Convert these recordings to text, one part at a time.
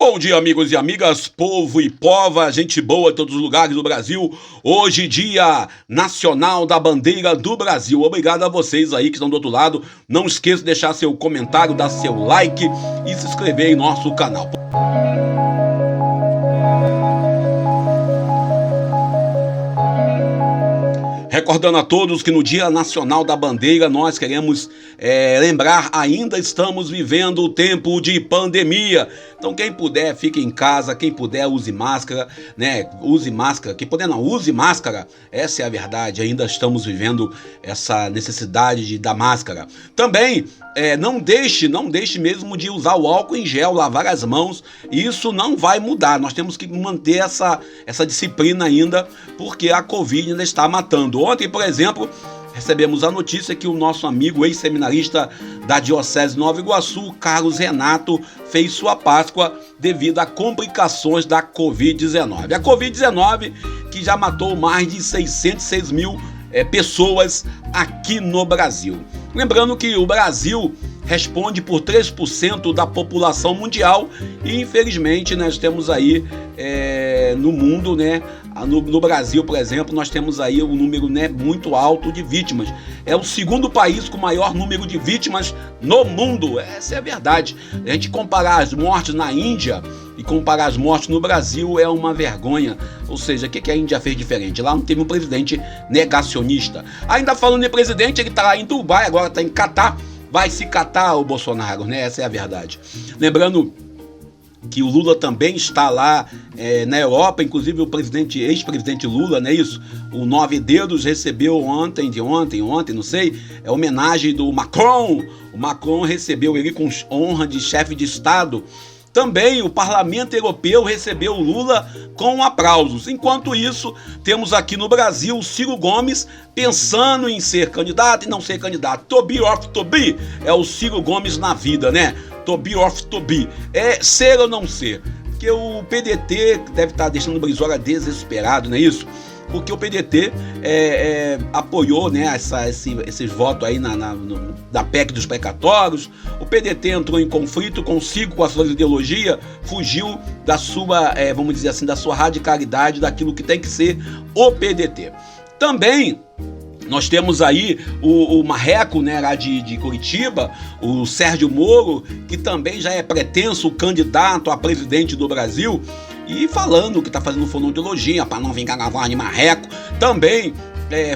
Bom dia, amigos e amigas, povo e pova, gente boa em todos os lugares do Brasil. Hoje, Dia Nacional da Bandeira do Brasil. Obrigado a vocês aí que estão do outro lado. Não esqueça de deixar seu comentário, dar seu like e se inscrever em nosso canal. Recordando a todos que no Dia Nacional da Bandeira nós queremos lembrar, ainda estamos vivendo o tempo de pandemia. Então quem puder, fique em casa, quem puder use máscara, né? Use máscara, quem puder não, use máscara. Essa é a verdade, ainda estamos vivendo essa necessidade da máscara. Também não deixe mesmo de usar o álcool em gel, lavar as mãos. Isso não vai mudar, nós temos que manter essa disciplina ainda, porque a Covid ainda está matando. Ontem, por exemplo, recebemos a notícia que o nosso amigo ex-seminarista da Diocese de Nova Iguaçu, Carlos Renato, fez sua Páscoa devido a complicações da Covid-19. A Covid-19 que já matou mais de 606 mil pessoas aqui no Brasil. Lembrando que o Brasil responde por 3% da população mundial e, infelizmente, nós temos aí no mundo, né? No Brasil, por exemplo, nós temos aí um número, né, muito alto de vítimas. É o segundo país com o maior número de vítimas no mundo. Essa é a verdade. A gente comparar as mortes na Índia e comparar as mortes no Brasil é uma vergonha. Ou seja, o que a Índia fez diferente? Lá não teve um presidente negacionista. Ainda falando em presidente, ele está lá em Dubai, agora está em Catar. Vai se catar o Bolsonaro, né? Essa é a verdade. Lembrando que o Lula também está lá na Europa, inclusive o ex-presidente Lula, não é isso? O Nove Dedos recebeu ontem, não sei, homenagem do Macron. O Macron recebeu ele com honra de chefe de Estado. Também o Parlamento Europeu recebeu o Lula com aplausos. Enquanto isso, temos aqui no Brasil o Ciro Gomes pensando em ser candidato e não ser candidato. To be or to be é o Ciro Gomes na vida, né? To be or to be. É ser ou não ser. Porque o PDT deve estar deixando o Brizola desesperado, não é isso? Porque o PDT apoiou, né, esses votos aí da PEC dos precatórios. O PDT entrou em conflito consigo, com a sua ideologia, fugiu da sua, vamos dizer assim, da sua radicalidade, daquilo que tem que ser o PDT. Também nós temos aí o marreco, né, lá de Curitiba, o Sérgio Moro, que também já é pretenso candidato a presidente do Brasil, e falando que está fazendo fonoaudiologia para não vir carnaval de marreco. Também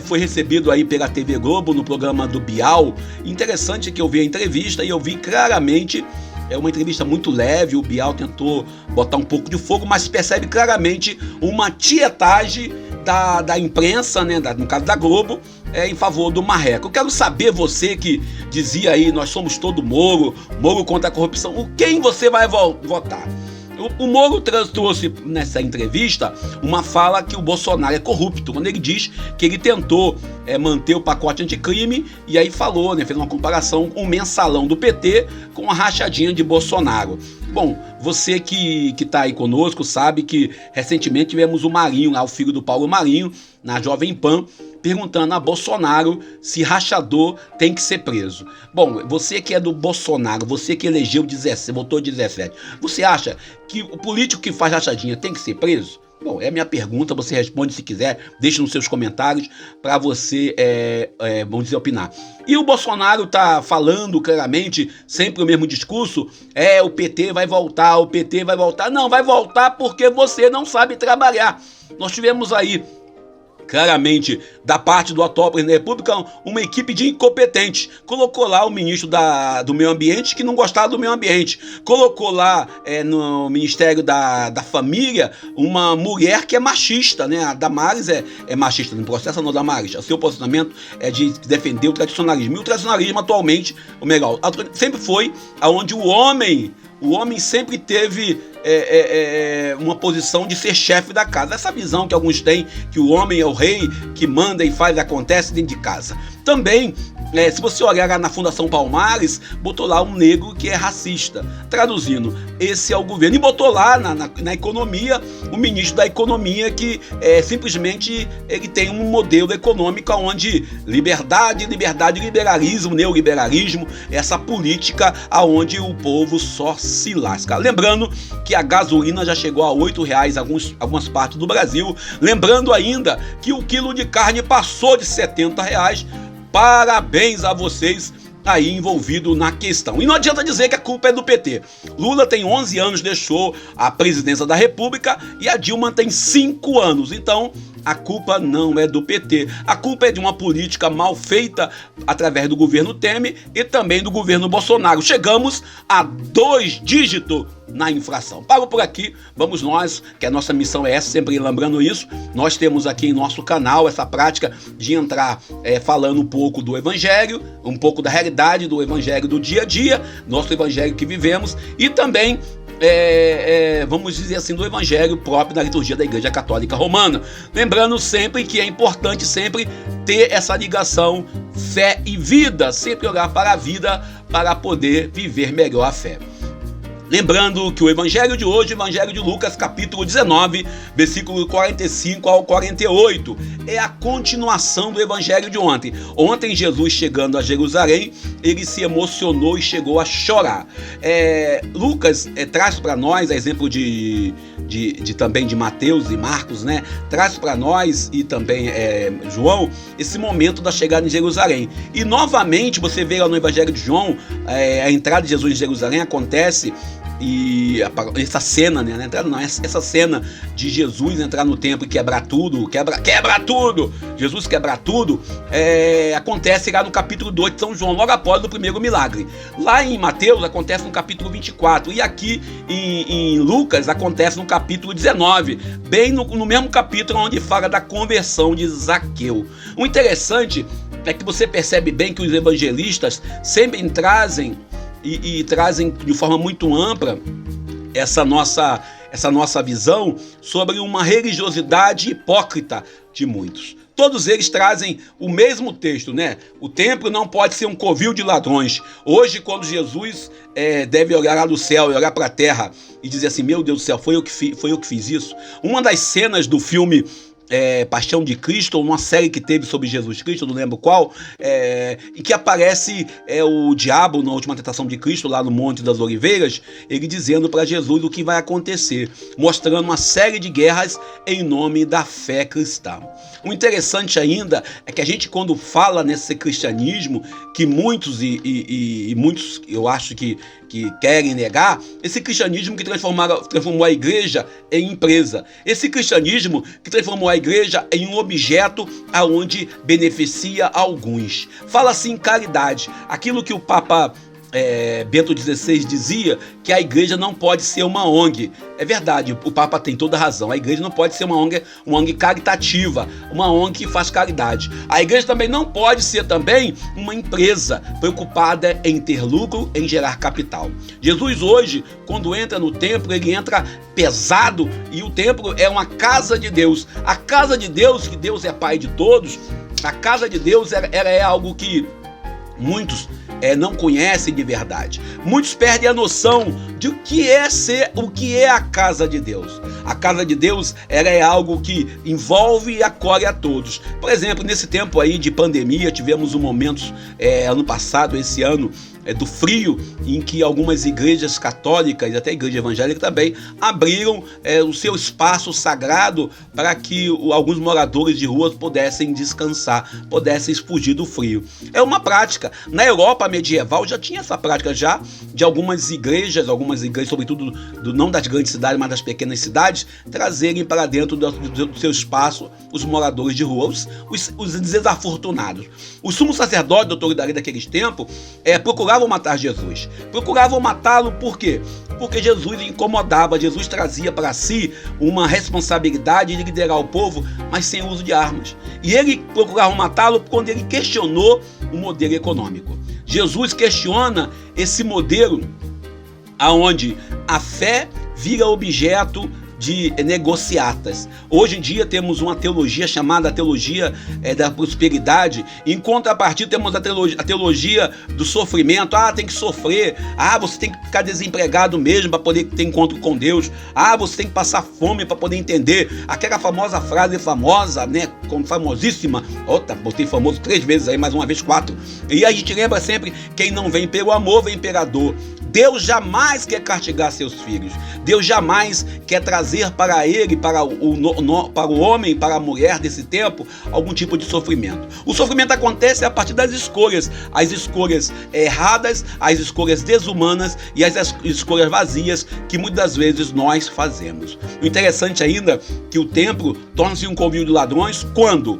foi recebido aí pela TV Globo no programa do Bial. Interessante que eu vi a entrevista e eu vi claramente, uma entrevista muito leve, o Bial tentou botar um pouco de fogo, mas percebe claramente uma tietagem da imprensa, né, no caso da Globo, em favor do marreco. Eu quero saber, você que dizia aí, nós somos todo Moro contra a corrupção, quem você vai votar? O Moro trouxe nessa entrevista uma fala que o Bolsonaro é corrupto, quando ele diz que ele tentou manter o pacote anticrime, e aí falou, né, fez uma comparação com o mensalão do PT com a rachadinha de Bolsonaro. Bom, você que está aí conosco sabe que recentemente tivemos o Marinho, lá, o filho do Paulo Marinho, na Jovem Pan, perguntando a Bolsonaro se rachador tem que ser preso. Bom, você que é do Bolsonaro, você que elegeu 17, votou 17, você acha que o político que faz rachadinha tem que ser preso? Bom, é a minha pergunta, você responde se quiser, deixe nos seus comentários para você, vamos dizer, opinar. E o Bolsonaro tá falando claramente, sempre o mesmo discurso, o PT vai voltar, o PT vai voltar. Não, vai voltar porque você não sabe trabalhar. Nós tivemos aí, claramente, da parte do atual presidente da República, uma equipe de incompetentes. Colocou lá o ministro do Meio Ambiente que não gostava do meio ambiente. Colocou lá no Ministério da Família uma mulher que é machista, né? A Damares é machista, não processa não, Damares. O seu posicionamento é de defender o tradicionalismo. E o tradicionalismo atualmente, o melhor, sempre foi aonde o homem sempre teve uma posição de ser chefe da casa. Essa visão que alguns têm, que o homem é o rei, que manda e faz e acontece dentro de casa. Também, se você olhar lá na Fundação Palmares, botou lá um negro que é racista. Traduzindo, esse é o governo. E botou lá na economia, o ministro da economia que simplesmente ele tem um modelo econômico onde liberdade, liberalismo, neoliberalismo, essa política onde o povo só se lasca. Lembrando que que a gasolina já chegou a R$8 em algumas partes do Brasil. Lembrando ainda que o quilo de carne passou de R$70. Parabéns a vocês aí envolvido na questão. E não adianta dizer que a culpa é do PT. Lula tem 11 anos, deixou a presidência da República, e a Dilma tem 5 anos. Então, a culpa não é do PT. A culpa é de uma política mal feita através do governo Temer e também do governo Bolsonaro. Chegamos a 2 dígitos na inflação. Paro por aqui, vamos nós, que a nossa missão é essa, sempre lembrando isso. Nós temos aqui em nosso canal essa prática de entrar falando um pouco do evangelho, um pouco da realidade do evangelho do dia a dia, nosso evangelho que vivemos, e também vamos dizer assim, do evangelho próprio da liturgia da Igreja Católica Romana. Lembrando sempre que é importante sempre ter essa ligação fé e vida, sempre olhar para a vida para poder viver melhor a fé. Lembrando que o evangelho de hoje, o evangelho de Lucas, capítulo 19, versículo 45 ao 48, é a continuação do evangelho de ontem. Ontem, Jesus chegando a Jerusalém, ele se emocionou e chegou a chorar. Lucas traz para nós, a exemplo também de Mateus e Marcos, né? Traz para nós e também João, esse momento da chegada em Jerusalém. E novamente, você vê lá no evangelho de João, a entrada de Jesus em Jerusalém acontece. E essa cena, né? Essa cena de Jesus entrar no templo e quebrar tudo, quebra tudo, Jesus quebrar tudo, acontece lá no capítulo 2 de São João, logo após o primeiro milagre. Lá em Mateus acontece no capítulo 24, e aqui em Lucas acontece no capítulo 19, bem no mesmo capítulo onde fala da conversão de Zaqueu. O interessante é que você percebe bem que os evangelistas sempre trazem e trazem de forma muito ampla essa nossa visão sobre uma religiosidade hipócrita de muitos. Todos eles trazem o mesmo texto, né? O templo não pode ser um covil de ladrões. Hoje, quando Jesus deve olhar lá do céu e olhar para a terra e dizer assim, meu Deus do céu, foi eu que fiz isso. Uma das cenas do filme Paixão de Cristo, ou uma série que teve sobre Jesus Cristo, não lembro qual, em que aparece o diabo na última tentação de Cristo, lá no Monte das Oliveiras, ele dizendo para Jesus o que vai acontecer, mostrando uma série de guerras em nome da fé cristã. O interessante ainda é que a gente, quando fala nesse cristianismo, que muitos e muitos, eu acho que querem negar, esse cristianismo que transformou a igreja em empresa, esse cristianismo que transformou a igreja em um objeto aonde beneficia alguns. Fala-se em caridade, aquilo que o Papa Bento XVI dizia, que a igreja não pode ser uma ONG. É verdade, o Papa tem toda a razão. A igreja não pode ser uma ONG caritativa, uma ONG que faz caridade. A igreja também não pode ser também uma empresa preocupada em ter lucro, em gerar capital. Jesus hoje, quando entra no templo, ele entra pesado, e o templo é uma casa de Deus. A casa de Deus, que Deus é Pai de todos, a casa de Deus ela é algo que muitos não conhecem de verdade. Muitos perdem a noção de o que é a casa de Deus. A casa de Deus, ela é algo que envolve e acolhe a todos. Por exemplo, nesse tempo aí de pandemia, tivemos um momento ano passado, esse ano, do frio, em que algumas igrejas católicas, até a igreja evangélica também, abriram o seu espaço sagrado para que alguns moradores de ruas pudessem descansar, pudessem fugir do frio. É uma prática. Na Europa medieval já tinha essa prática já, de algumas igrejas, sobretudo não das grandes cidades, mas das pequenas cidades, trazerem para dentro do seu espaço os moradores de rua, os desafortunados. Os sumos sacerdotes da autoridade daqueles tempos procuravam matar Jesus. Procuravam matá-lo por quê? Porque Jesus incomodava, Jesus trazia para si uma responsabilidade de liderar o povo, mas sem uso de armas. E ele procurava matá-lo quando ele questionou o modelo econômico. Jesus questiona esse modelo aonde a fé vira objeto de negociatas. Hoje em dia temos uma teologia chamada teologia da prosperidade. Em contrapartida temos a teologia do sofrimento. Tem que sofrer. Você tem que ficar desempregado mesmo para poder ter encontro com Deus. Você tem que passar fome para poder entender. Aquela famosa frase famosa, né, como famosíssima. Botei famoso 3 vezes aí, mais uma vez 4. E a gente lembra sempre, quem não vem pelo amor, vem pela dor. Deus jamais quer castigar seus filhos. Deus jamais quer trazer para ele, para o homem, para a mulher desse tempo, algum tipo de sofrimento. O sofrimento acontece a partir das escolhas. As escolhas erradas, as escolhas desumanas e as escolhas vazias que muitas das vezes nós fazemos. O interessante ainda é que o templo torna-se um covil de ladrões quando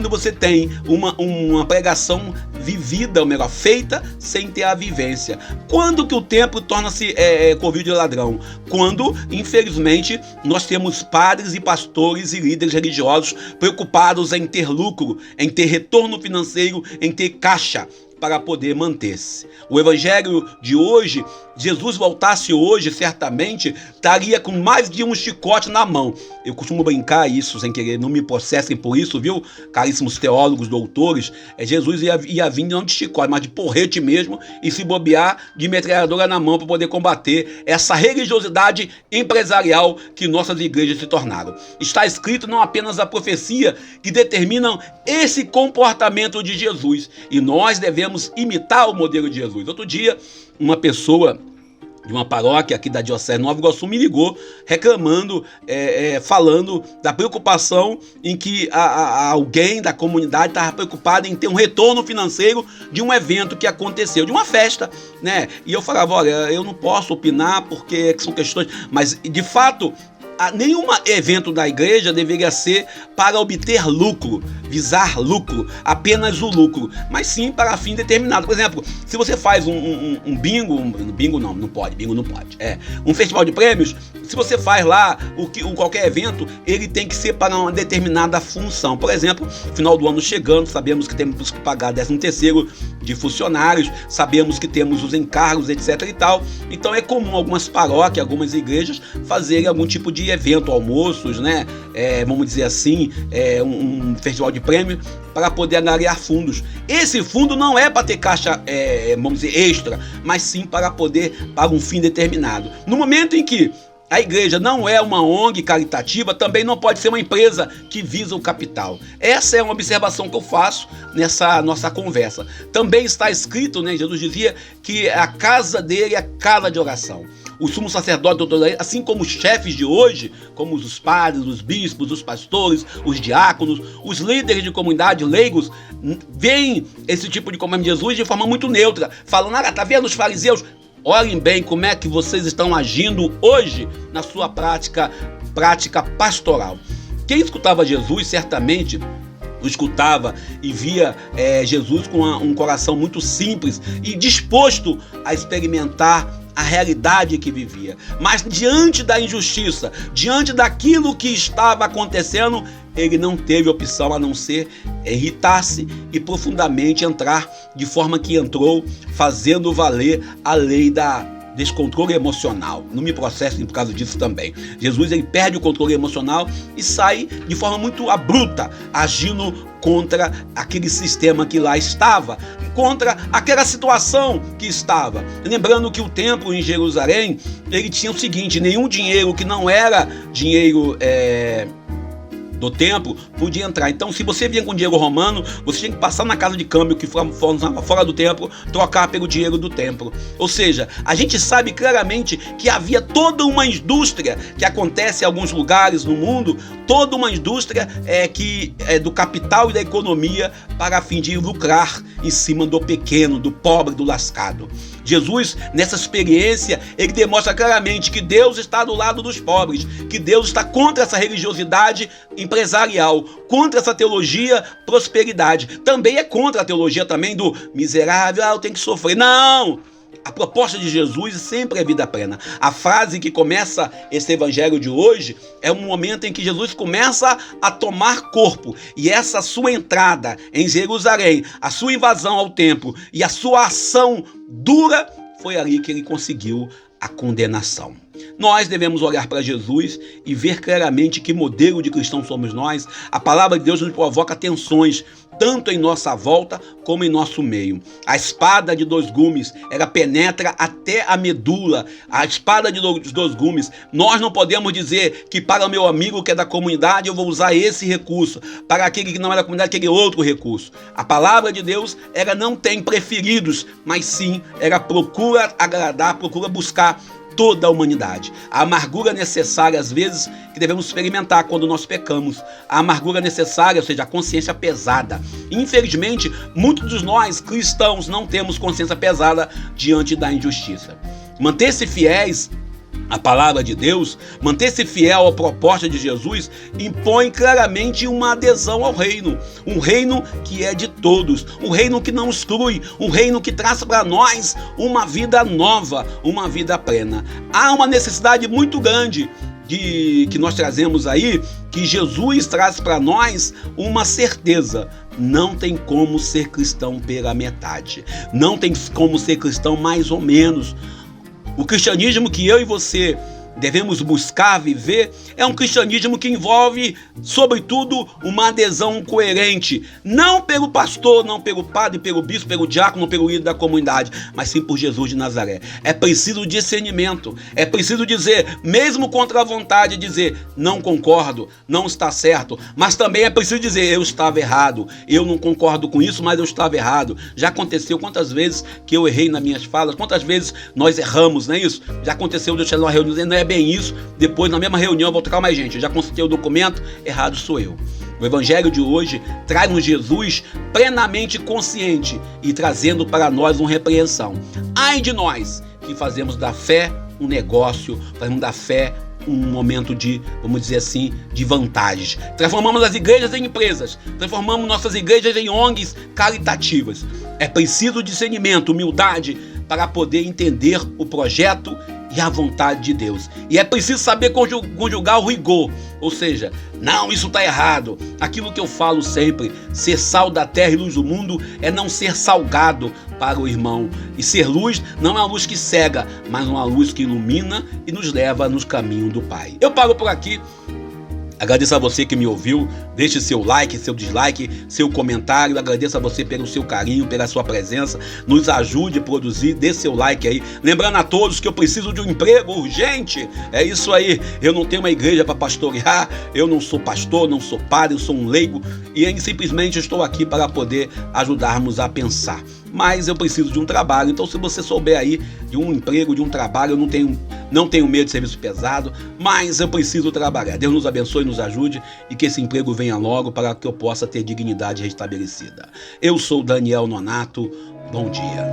você tem uma pregação vivida, ou melhor, feita sem ter a vivência. Quando que o templo torna-se covil de ladrão? Quando, infelizmente, nós temos padres e pastores e líderes religiosos preocupados em ter lucro, em ter retorno financeiro, em ter caixa para poder manter-se. O evangelho de hoje, Jesus voltasse hoje, certamente estaria com mais de um chicote na mão. Eu costumo brincar isso sem querer, não me processem por isso, viu? Caríssimos teólogos, doutores, Jesus ia vir não de chicote, mas de porrete mesmo, e se bobear de metralhadora na mão para poder combater essa religiosidade empresarial que nossas igrejas se tornaram. Está escrito não apenas a profecia que determinam esse comportamento de Jesus, e nós devemos imitar o modelo de Jesus. Outro dia, uma pessoa de uma paróquia aqui da Diocese de Nova Iguaçu me ligou reclamando, falando da preocupação em que alguém da comunidade estava preocupado em ter um retorno financeiro de um evento que aconteceu, de uma festa, né? E eu falava, olha, eu não posso opinar porque são questões, mas de fato nenhum evento da igreja deveria ser para obter lucro, visar lucro, apenas o lucro, mas sim para fim determinado. Por exemplo, se você faz um bingo, bingo não pode, um festival de prêmios, se você faz lá qualquer evento, ele tem que ser para uma determinada função. Por exemplo, final do ano chegando, sabemos que temos que pagar 13º de funcionários, sabemos que temos os encargos, etc e tal. Então é comum algumas paróquias, algumas igrejas fazerem algum tipo de evento, almoços, né? Vamos dizer assim, um festival de prêmio para poder angariar fundos. Esse fundo não é para ter caixa, vamos dizer, extra, mas sim para um fim determinado. No momento em que a igreja não é uma ONG caritativa, também não pode ser uma empresa que visa o capital. Essa é uma observação que eu faço nessa nossa conversa. Também está escrito, né, Jesus dizia que a casa dele é casa de oração. O sumo sacerdote, assim como os chefes de hoje, como os padres, os bispos, os pastores, os diáconos, os líderes de comunidade, leigos, veem esse tipo de comando de Jesus de forma muito neutra, falando, tá vendo os fariseus? Olhem bem como é que vocês estão agindo hoje na sua prática pastoral. Quem escutava Jesus certamente o escutava e via Jesus com um coração muito simples e disposto a experimentar a realidade que vivia. Mas diante da injustiça, diante daquilo que estava acontecendo, ele não teve opção a não ser irritar-se e profundamente entrar de forma que entrou, fazendo valer a lei da descontrole emocional. Não me processem por causa disso também. Jesus, ele perde o controle emocional e sai de forma muito abrupta, agindo contra aquele sistema que lá estava, contra aquela situação que estava. Lembrando que o templo em Jerusalém, ele tinha o seguinte, nenhum dinheiro que não era dinheiro do templo podia entrar. Então, se você vinha com dinheiro romano, você tinha que passar na casa de câmbio que fora do templo, trocar pelo dinheiro do templo. Ou seja, a gente sabe claramente que havia toda uma indústria que acontece em alguns lugares no mundo, toda uma indústria que é do capital e da economia para a fim de lucrar em cima do pequeno, do pobre, do lascado. Jesus, nessa experiência, ele demonstra claramente que Deus está do lado dos pobres, que Deus está contra essa religiosidade empresarial, contra essa teologia prosperidade. Também é contra a teologia também do miserável, eu tenho que sofrer. Não! A proposta de Jesus sempre é vida plena. A frase que começa esse evangelho de hoje é um momento em que Jesus começa a tomar corpo. E essa sua entrada em Jerusalém, a sua invasão ao templo e a sua ação dura, foi ali que ele conseguiu a condenação. Nós devemos olhar para Jesus e ver claramente que modelo de cristão somos nós. A palavra de Deus nos provoca tensões, tanto em nossa volta como em nosso meio. A espada de dois gumes, ela penetra até a medula. A espada de dois gumes. Nós não podemos dizer que para o meu amigo que é da comunidade eu vou usar esse recurso, para aquele que não é da comunidade aquele outro recurso. A palavra de Deus, ela não tem preferidos, mas sim, ela procura agradar, procura buscar toda a humanidade. A amargura necessária, às vezes, que devemos experimentar quando nós pecamos. A amargura necessária, ou seja, a consciência pesada. Infelizmente, muitos de nós, cristãos, não temos consciência pesada diante da injustiça. Manter-se fiéis à palavra de Deus, manter-se fiel à proposta de Jesus, impõe claramente uma adesão ao reino. Um reino que é de todos, um reino que não exclui, um reino que traz para nós uma vida nova, uma vida plena. Há uma necessidade muito grande que nós trazemos aí, que Jesus traz para nós uma certeza. Não tem como ser cristão pela metade. Não tem como ser cristão mais ou menos. O cristianismo que eu e você devemos buscar viver é um cristianismo que envolve, sobretudo, uma adesão coerente, não pelo pastor, não pelo padre, pelo bispo, pelo diácono, pelo líder da comunidade, mas sim por Jesus de Nazaré. É preciso discernimento, é preciso dizer, mesmo contra a vontade, dizer, não concordo, não está certo, mas também é preciso dizer, eu estava errado, eu não concordo com isso, mas eu estava errado. Já aconteceu quantas vezes que eu errei nas minhas falas, quantas vezes nós erramos, não é isso? Já aconteceu de eu chegar numa reunião dizendo, não é bem isso, depois na mesma reunião eu vou trocar mais gente, eu já consultei o documento, errado sou eu. O evangelho de hoje traz um Jesus plenamente consciente e trazendo para nós uma repreensão. Ai de nós que fazemos da fé um negócio, fazemos da fé um momento de, vamos dizer assim, de vantagens. Transformamos as igrejas em empresas, transformamos nossas igrejas em ONGs caritativas. É preciso discernimento, humildade para poder entender o projeto e a vontade de Deus. E é preciso saber conjugar o rigor, ou seja, não, isso está errado. Aquilo que eu falo sempre, ser sal da terra e luz do mundo é não ser salgado para o irmão. E ser luz não é uma luz que cega, mas uma luz que ilumina e nos leva nos caminhos do Pai. Eu paro por aqui. Agradeço a você que me ouviu, deixe seu like, seu dislike, seu comentário, agradeço a você pelo seu carinho, pela sua presença, nos ajude a produzir, dê seu like aí, lembrando a todos que eu preciso de um emprego urgente, é isso aí, eu não tenho uma igreja para pastorear, eu não sou pastor, não sou padre, eu sou um leigo e simplesmente estou aqui para poder ajudarmos a pensar. Mas eu preciso de um trabalho, então se você souber aí de um emprego, de um trabalho, eu não tenho medo de serviço pesado, mas eu preciso trabalhar. Deus nos abençoe, nos ajude e que esse emprego venha logo para que eu possa ter dignidade restabelecida. Eu sou Daniel Nonato, bom dia.